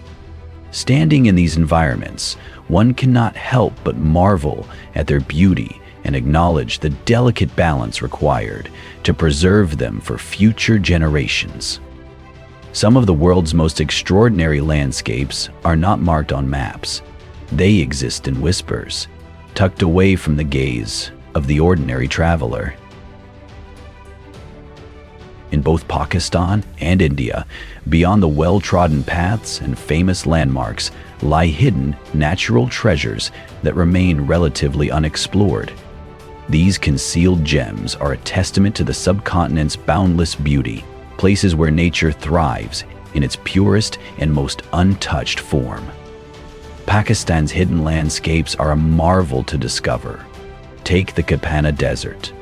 Standing in these environments, one cannot help but marvel at their beauty and acknowledge the delicate balance required to preserve them for future generations. Some of the world's most extraordinary landscapes are not marked on maps. They exist in whispers, tucked away from the gaze of the ordinary traveler. In both Pakistan and India, beyond the well-trodden paths and famous landmarks, lie hidden natural treasures that remain relatively unexplored. These concealed gems are a testament to the subcontinent's boundless beauty, places where nature thrives in its purest and most untouched form. Pakistan's hidden landscapes are a marvel to discover. Take the Kapana Desert,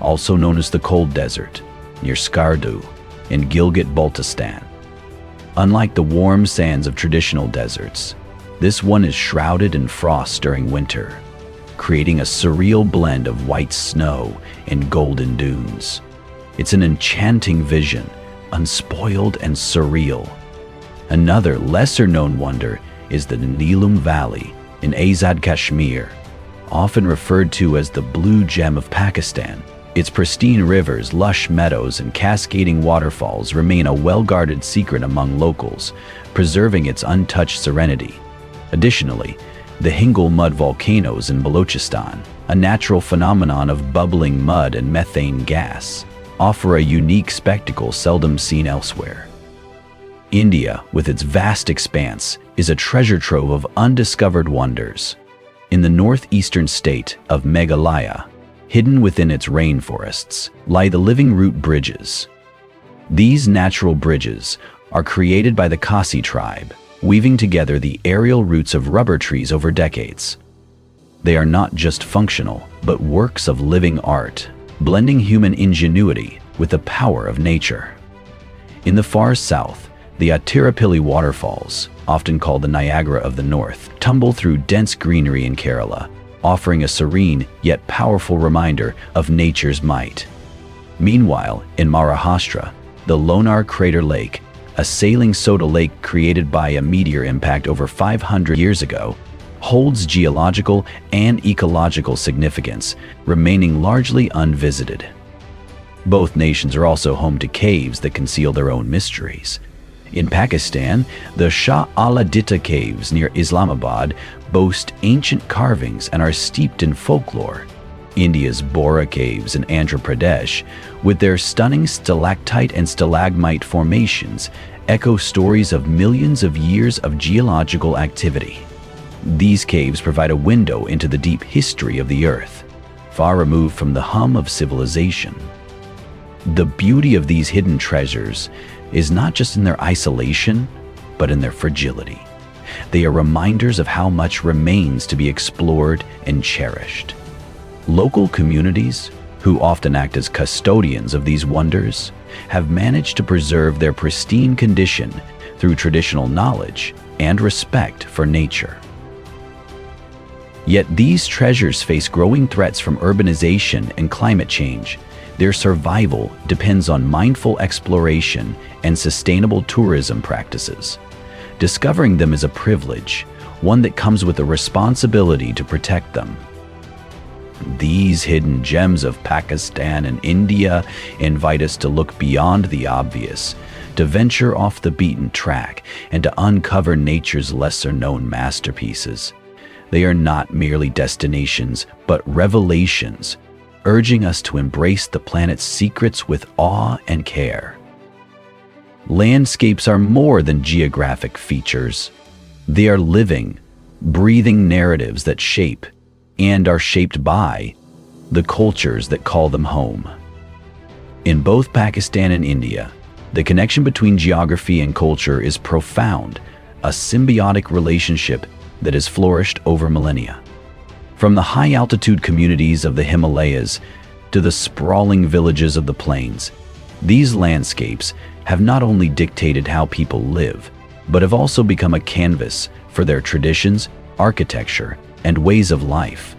also known as the Cold Desert, near Skardu in Gilgit-Baltistan. Unlike the warm sands of traditional deserts, this one is shrouded in frost during winter, creating a surreal blend of white snow and golden dunes. It's an enchanting vision, unspoiled and surreal. Another lesser-known wonder is the Neelum Valley in Azad Kashmir, often referred to as the Blue Gem of Pakistan. Its pristine rivers, lush meadows, and cascading waterfalls remain a well-guarded secret among locals, preserving its untouched serenity. Additionally, the Hingol mud volcanoes in Balochistan, a natural phenomenon of bubbling mud and methane gas, offer a unique spectacle seldom seen elsewhere. India, with its vast expanse, is a treasure trove of undiscovered wonders. In the northeastern state of Meghalaya, hidden within its rainforests, lie the living root bridges. These natural bridges are created by the Khasi tribe, weaving together the aerial roots of rubber trees over decades. They are not just functional, but works of living art, blending human ingenuity with the power of nature. In the far south, the Attirapilli waterfalls, often called the Niagara of the North, tumble through dense greenery in Kerala, offering a serene yet powerful reminder of nature's might. Meanwhile, in Maharashtra, the Lonar Crater Lake, a sailing soda lake created by a meteor impact over 500 years ago, holds geological and ecological significance, remaining largely unvisited. Both nations are also home to caves that conceal their own mysteries. In Pakistan, the Shah Aladita caves near Islamabad boast ancient carvings and are steeped in folklore. India's Bora caves in Andhra Pradesh, with their stunning stalactite and stalagmite formations, echo stories of millions of years of geological activity. These caves provide a window into the deep history of the Earth, far removed from the hum of civilization. The beauty of these hidden treasures is not just in their isolation, but in their fragility. They are reminders of how much remains to be explored and cherished. Local communities, who often act as custodians of these wonders, have managed to preserve their pristine condition through traditional knowledge and respect for nature. Yet these treasures face growing threats from urbanization and climate change. Their survival depends on mindful exploration and sustainable tourism practices. Discovering them is a privilege, one that comes with a responsibility to protect them. These hidden gems of Pakistan and India invite us to look beyond the obvious, to venture off the beaten track, and to uncover nature's lesser-known masterpieces. They are not merely destinations, but revelations, urging us to embrace the planet's secrets with awe and care. Landscapes are more than geographic features. They are living, breathing narratives that shape, and are shaped by, the cultures that call them home. In both Pakistan and India, the connection between geography and culture is profound, a symbiotic relationship that has flourished over millennia. From the high-altitude communities of the Himalayas to the sprawling villages of the plains, these landscapes have not only dictated how people live, but have also become a canvas for their traditions, architecture, and ways of life.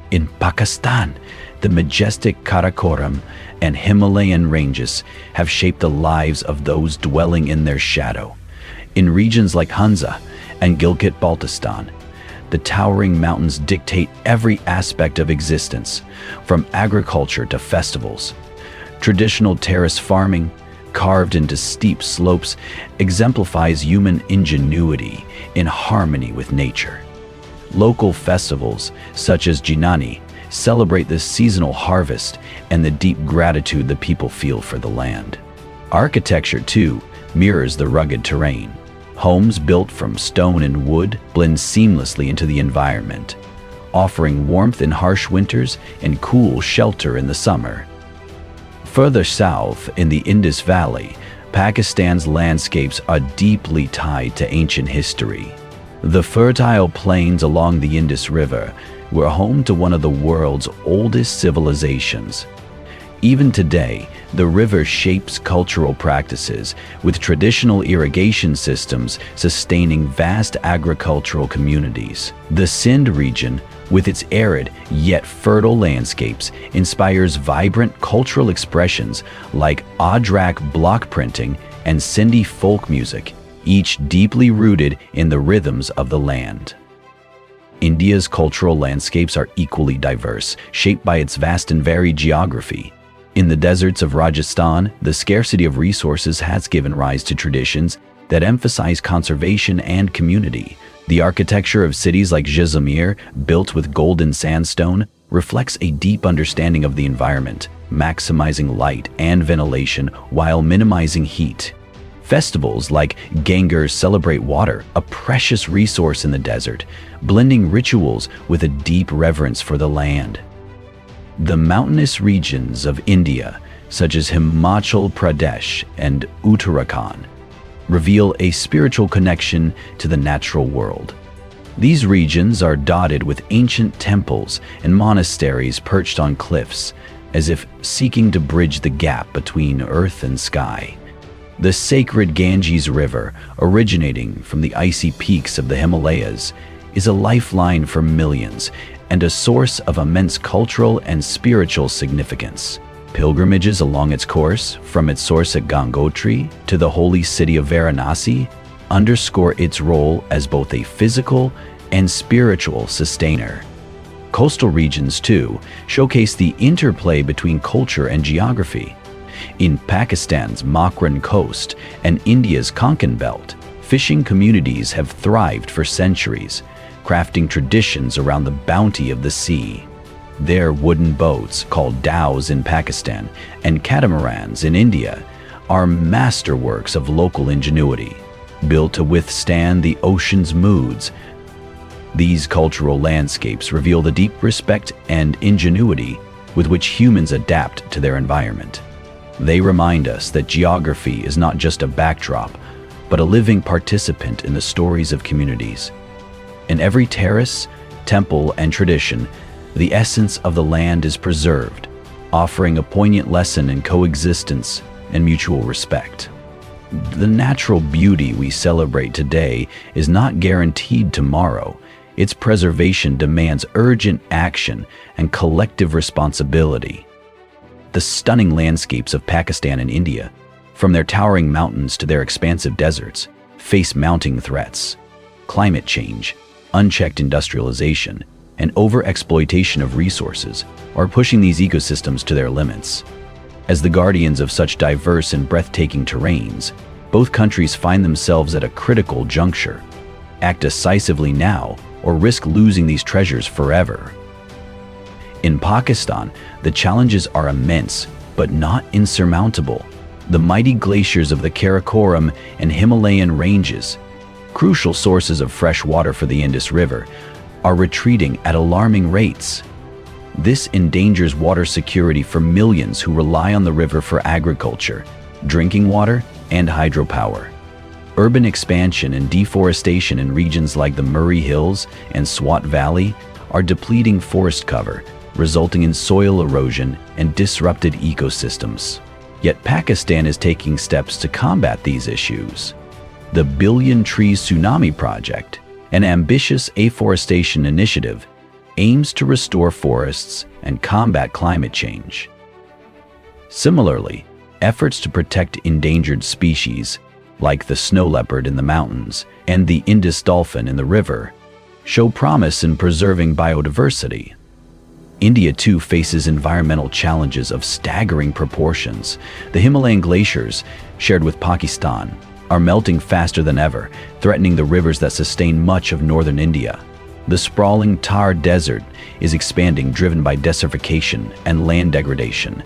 In Pakistan, the majestic Karakoram and Himalayan ranges have shaped the lives of those dwelling in their shadow. In regions like Hunza and Gilgit-Baltistan, the towering mountains dictate every aspect of existence, from agriculture to festivals. Traditional terrace farming, carved into steep slopes, exemplifies human ingenuity in harmony with nature. Local festivals, such as Jinani, celebrate the seasonal harvest and the deep gratitude the people feel for the land. Architecture, too, mirrors the rugged terrain. Homes built from stone and wood blend seamlessly into the environment, offering warmth in harsh winters and cool shelter in the summer. Further south, in the Indus Valley, Pakistan's landscapes are deeply tied to ancient history. The fertile plains along the Indus River were home to one of the world's oldest civilizations. Even today, the river shapes cultural practices, with traditional irrigation systems sustaining vast agricultural communities. The Sindh region, with its arid yet fertile landscapes, inspires vibrant cultural expressions like Adrak block printing and Sindhi folk music, each deeply rooted in the rhythms of the land. India's cultural landscapes are equally diverse, shaped by its vast and varied geography. In the deserts of Rajasthan, the scarcity of resources has given rise to traditions that emphasize conservation and community. The architecture of cities like Jaisalmer, built with golden sandstone, reflects a deep understanding of the environment, maximizing light and ventilation while minimizing heat. Festivals like Gangar celebrate water, a precious resource in the desert, blending rituals with a deep reverence for the land. The mountainous regions of India, such as Himachal Pradesh and Uttarakhand, reveal a spiritual connection to the natural world. These regions are dotted with ancient temples and monasteries perched on cliffs, as if seeking to bridge the gap between earth and sky. The sacred Ganges River, originating from the icy peaks of the Himalayas, is a lifeline for millions and a source of immense cultural and spiritual significance. pilgrimages along its course, from its source at Gangotri to the holy city of Varanasi, underscore its role as both a physical and spiritual sustainer. Coastal regions, too, showcase the interplay between culture and geography. In Pakistan's Makran coast and India's Konkan belt, fishing communities have thrived for centuries, crafting traditions around the bounty of the sea. Their wooden boats, called dhows in Pakistan and catamarans in India, are masterworks of local ingenuity, built to withstand the ocean's moods. These cultural landscapes reveal the deep respect and ingenuity with which humans adapt to their environment. They remind us that geography is not just a backdrop, but a living participant in the stories of communities. In every terrace, temple, and tradition, the essence of the land is preserved, offering a poignant lesson in coexistence and mutual respect. The natural beauty we celebrate today is not guaranteed tomorrow. Its preservation demands urgent action and collective responsibility. The stunning landscapes of Pakistan and India, from their towering mountains to their expansive deserts, face mounting threats. Climate change, unchecked industrialization, and overexploitation of resources are pushing these ecosystems to their limits. As the guardians of such diverse and breathtaking terrains, both countries find themselves at a critical juncture. Act decisively now, or risk losing these treasures forever. In Pakistan, the challenges are immense, but not insurmountable. The mighty glaciers of the Karakoram and Himalayan ranges, crucial sources of fresh water for the Indus River, are retreating at alarming rates. This endangers water security for millions who rely on the river for agriculture, drinking water, and hydropower. Urban expansion and deforestation in regions like the Murray Hills and Swat Valley are depleting forest cover, resulting in soil erosion and disrupted ecosystems. Yet Pakistan is taking steps to combat these issues. The Billion Trees Tsunami Project, an ambitious afforestation initiative, aims to restore forests and combat climate change. Similarly, efforts to protect endangered species, like the snow leopard in the mountains and the Indus dolphin in the river, show promise in preserving biodiversity. India too faces environmental challenges of staggering proportions. The Himalayan glaciers, shared with Pakistan, are melting faster than ever, threatening the rivers that sustain much of northern India. The sprawling Thar Desert is expanding, driven by desertification and land degradation.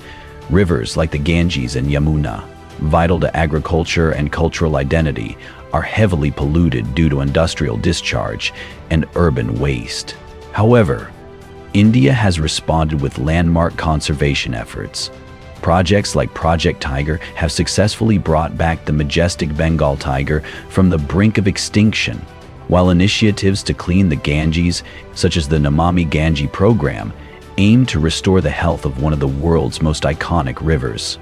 Rivers like the Ganges and Yamuna, vital to agriculture and cultural identity, are heavily polluted due to industrial discharge and urban waste. However, India has responded with landmark conservation efforts. Projects like Project Tiger have successfully brought back the majestic Bengal tiger from the brink of extinction, while initiatives to clean the Ganges, such as the Namami Gange program, aim to restore the health of one of the world's most iconic rivers.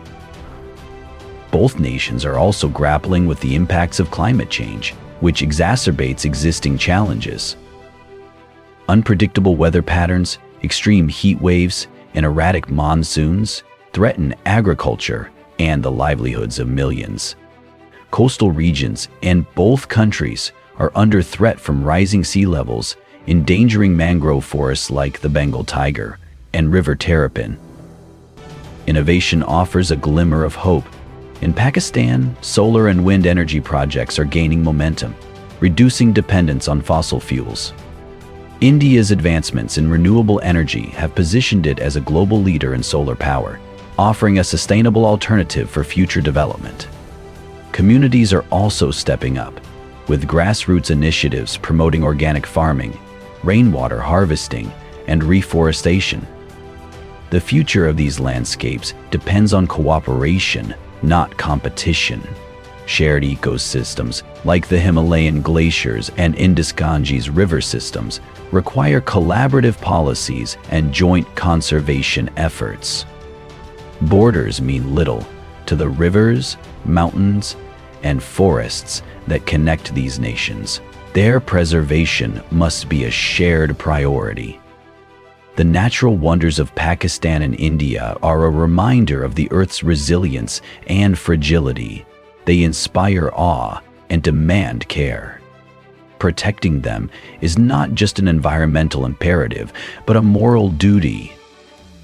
Both nations are also grappling with the impacts of climate change, which exacerbates existing challenges. Unpredictable weather patterns, extreme heat waves, and erratic monsoons threaten agriculture and the livelihoods of millions. Coastal regions in both countries are under threat from rising sea levels, endangering mangrove forests like the Bengal tiger and river terrapin. Innovation offers a glimmer of hope. In Pakistan, solar and wind energy projects are gaining momentum, reducing dependence on fossil fuels. India's advancements in renewable energy have positioned it as a global leader in solar power, offering a sustainable alternative for future development. Communities are also stepping up, with grassroots initiatives promoting organic farming, rainwater harvesting, and reforestation. The future of these landscapes depends on cooperation, not competition. Shared ecosystems, like the Himalayan glaciers and Indus Ganges river systems, require collaborative policies and joint conservation efforts. Borders mean little to the rivers, mountains, and forests that connect these nations. Their preservation must be a shared priority. The natural wonders of Pakistan and India are a reminder of the Earth's resilience and fragility. They inspire awe and demand care. Protecting them is not just an environmental imperative, but a moral duty,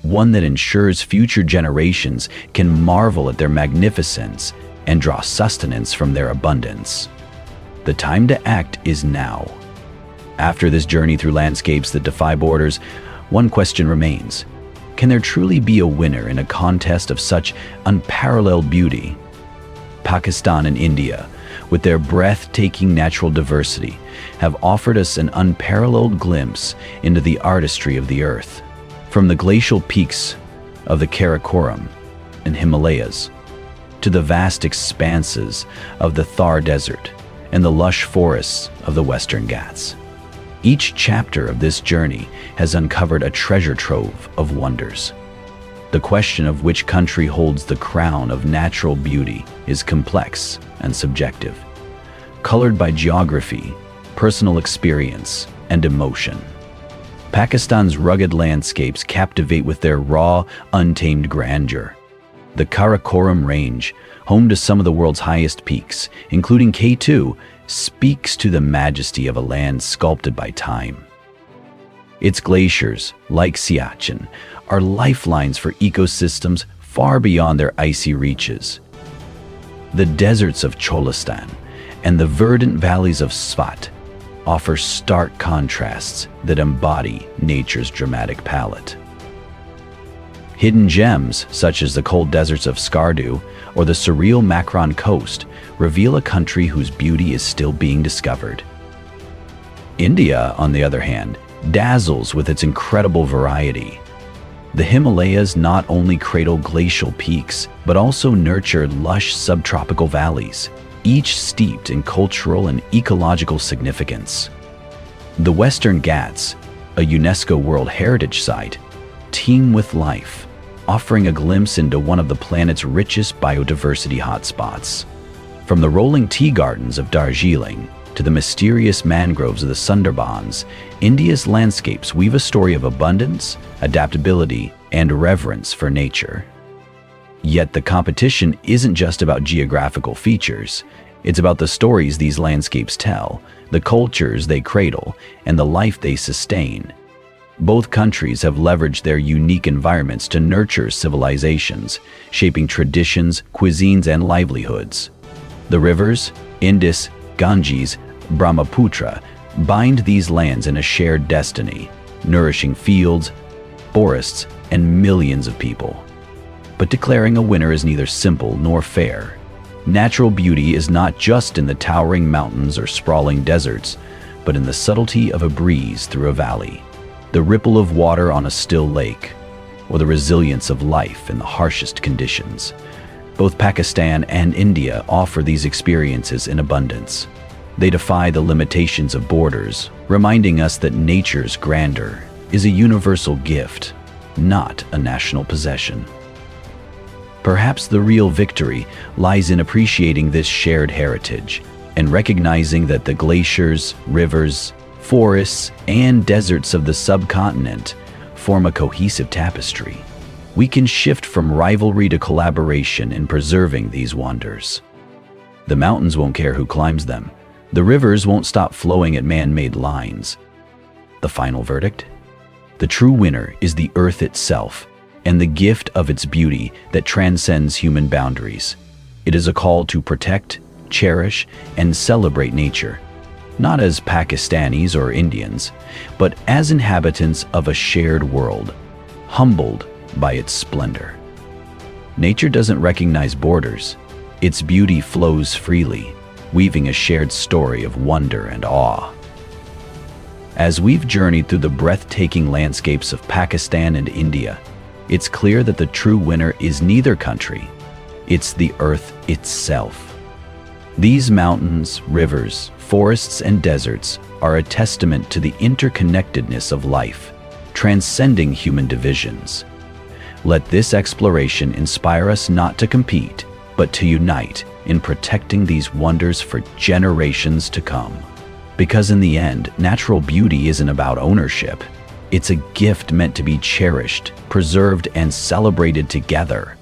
one that ensures future generations can marvel at their magnificence and draw sustenance from their abundance. The time to act is now. After this journey through landscapes that defy borders, one question remains: can there truly be a winner in a contest of such unparalleled beauty? Pakistan and India, with their breathtaking natural diversity, have offered us an unparalleled glimpse into the artistry of the earth. From the glacial peaks of the Karakoram and Himalayas, to the vast expanses of the Thar Desert and the lush forests of the Western Ghats. Each chapter of this journey has uncovered a treasure trove of wonders. The question of which country holds the crown of natural beauty is complex and subjective, colored by geography, personal experience, and emotion. Pakistan's rugged landscapes captivate with their raw, untamed grandeur. The Karakoram Range, home to some of the world's highest peaks, including K2, speaks to the majesty of a land sculpted by time. Its glaciers, like Siachen, are lifelines for ecosystems far beyond their icy reaches. The deserts of Cholistan and the verdant valleys of Swat offer stark contrasts that embody nature's dramatic palette. Hidden gems, such as the cold deserts of Skardu or the surreal Makran coast, reveal a country whose beauty is still being discovered. India, on the other hand, dazzles with its incredible variety. The Himalayas not only cradle glacial peaks, but also nurture lush subtropical valleys, each steeped in cultural and ecological significance. The Western Ghats, a UNESCO World Heritage Site, teem with life, offering a glimpse into one of the planet's richest biodiversity hotspots. From the rolling tea gardens of Darjeeling to the mysterious mangroves of the Sundarbans, India's landscapes weave a story of abundance, adaptability, and reverence for nature. Yet the competition isn't just about geographical features. It's about the stories these landscapes tell, the cultures they cradle, and the life they sustain. Both countries have leveraged their unique environments to nurture civilizations, shaping traditions, cuisines, and livelihoods. The rivers, Indus, Ganges, Brahmaputra, bind these lands in a shared destiny, nourishing fields, forests, and millions of people. But declaring a winner is neither simple nor fair. Natural beauty is not just in the towering mountains or sprawling deserts, but in the subtlety of a breeze through a valley, the ripple of water on a still lake, or the resilience of life in the harshest conditions. Both Pakistan and India offer these experiences in abundance. They defy the limitations of borders, reminding us that nature's grandeur is a universal gift, not a national possession. Perhaps the real victory lies in appreciating this shared heritage and recognizing that the glaciers, rivers, forests, and deserts of the subcontinent form a cohesive tapestry. We can shift from rivalry to collaboration in preserving these wonders. The mountains won't care who climbs them. The rivers won't stop flowing at man-made lines. The final verdict? The true winner is the earth itself and the gift of its beauty that transcends human boundaries. It is a call to protect, cherish, and celebrate nature, not as Pakistanis or Indians, but as inhabitants of a shared world, humbled by its splendor. Nature doesn't recognize borders. Its beauty flows freely, weaving a shared story of wonder and awe. As we've journeyed through the breathtaking landscapes of Pakistan and India, it's clear that the true winner is neither country. It's the earth itself. These mountains, rivers, forests, and deserts are a testament to the interconnectedness of life, transcending human divisions. Let this exploration inspire us not to compete, but to unite in protecting these wonders for generations to come. Because in the end, natural beauty isn't about ownership. It's a gift meant to be cherished, preserved, and celebrated together.